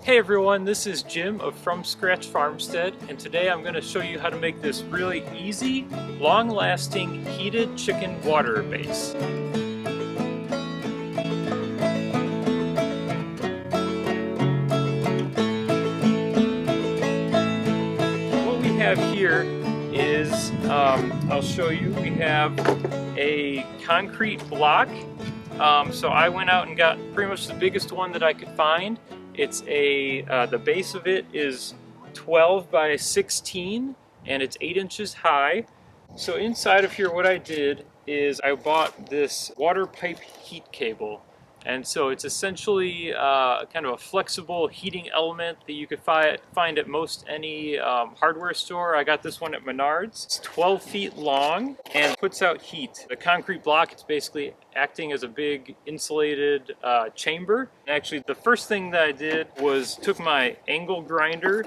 Hey everyone, this is Jim of From Scratch Farmstead, and today I'm going to show you how to make this really easy, long-lasting heated chicken water base. What we have here is, I'll show you, we have a concrete block. So I went out and got pretty much the biggest one that I could find. It's the base of it is 12 by 16 and it's 8 inches high. So inside of here what I did is I bought this water pipe heat cable. And so it's essentially kind of a flexible heating element that you could find at most any hardware store. I got this one at Menards. It's 12 feet long and puts out heat. The concrete block, it's basically acting as a big insulated chamber. And actually, the first thing that I did was took my angle grinder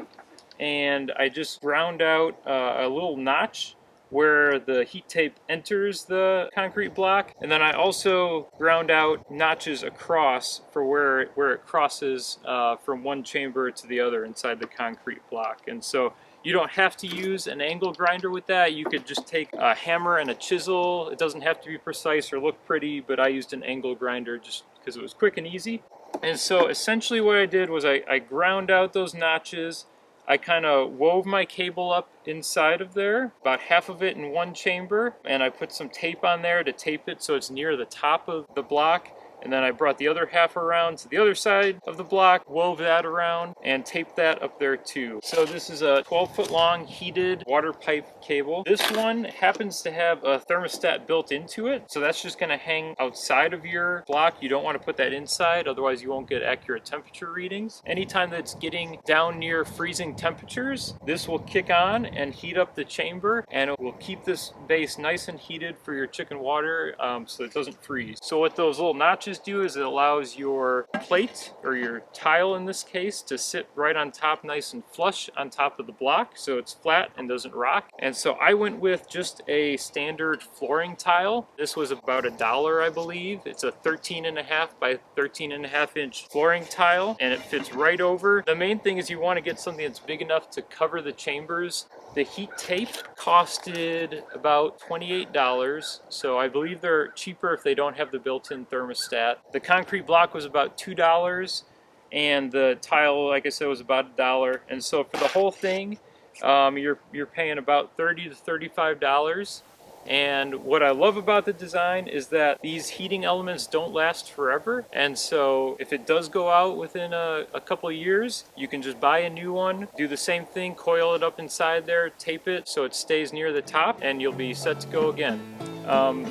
and I just ground out a little notch where the heat tape enters the concrete block, and then I also ground out notches across for where it crosses from one chamber to the other inside the concrete block. And so you don't have to use an angle grinder with that. You could just take a hammer and a chisel. It doesn't have to be precise or look pretty, but I used an angle grinder just because it was quick and easy. And so essentially what I did was I ground out those notches. I kind of wove my cable up inside of there, about half of it in one chamber, and I put some tape on there to tape it so it's near the top of the block. And then I brought the other half around to the other side of the block, wove that around, and taped that up there too. So this is a 12-foot long heated water pipe cable. This one happens to have a thermostat built into it, so that's just going to hang outside of your block. You don't want to put that inside, otherwise you won't get accurate temperature readings. Anytime that it's getting down near freezing temperatures, this will kick on and heat up the chamber, and it will keep this base nice and heated for your chicken water so it doesn't freeze. So what those little notches do is it allows your plate, or your tile in this case, to sit right on top nice and flush on top of the block so it's flat and doesn't rock. And so I went with just a standard flooring tile. This was about $1, I believe. It's a 13.5 by 13.5 inch flooring tile, and it fits right over. The main thing is you want to get something that's big enough to cover the chambers. The heat tape costed about $28, so I believe they're cheaper if they don't have the built-in thermostat. The concrete block was about $2, and the tile, like I said, was about $1. And so for the whole thing, you're paying about $30 to $35. And what I love about the design is that these heating elements don't last forever, and so if it does go out within a couple of years, you can just buy a new one, do the same thing, coil it up inside there, tape it so it stays near the top, and you'll be set to go again.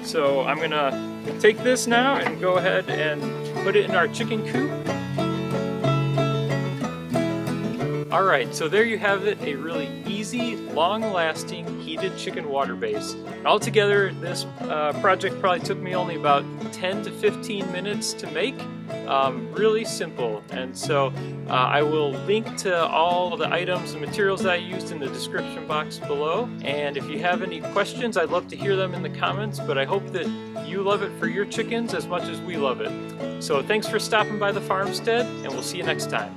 So I'm gonna take this now and go ahead and put it in our chicken coop. Alright, so there you have it, a really easy, long-lasting, heated chicken water base. Altogether, this project probably took me only about 10 to 15 minutes to make. Really simple. And so I will link to all the items and materials that I used in the description box below. And if you have any questions, I'd love to hear them in the comments, but I hope that you love it for your chickens as much as we love it. So thanks for stopping by the farmstead, and we'll see you next time.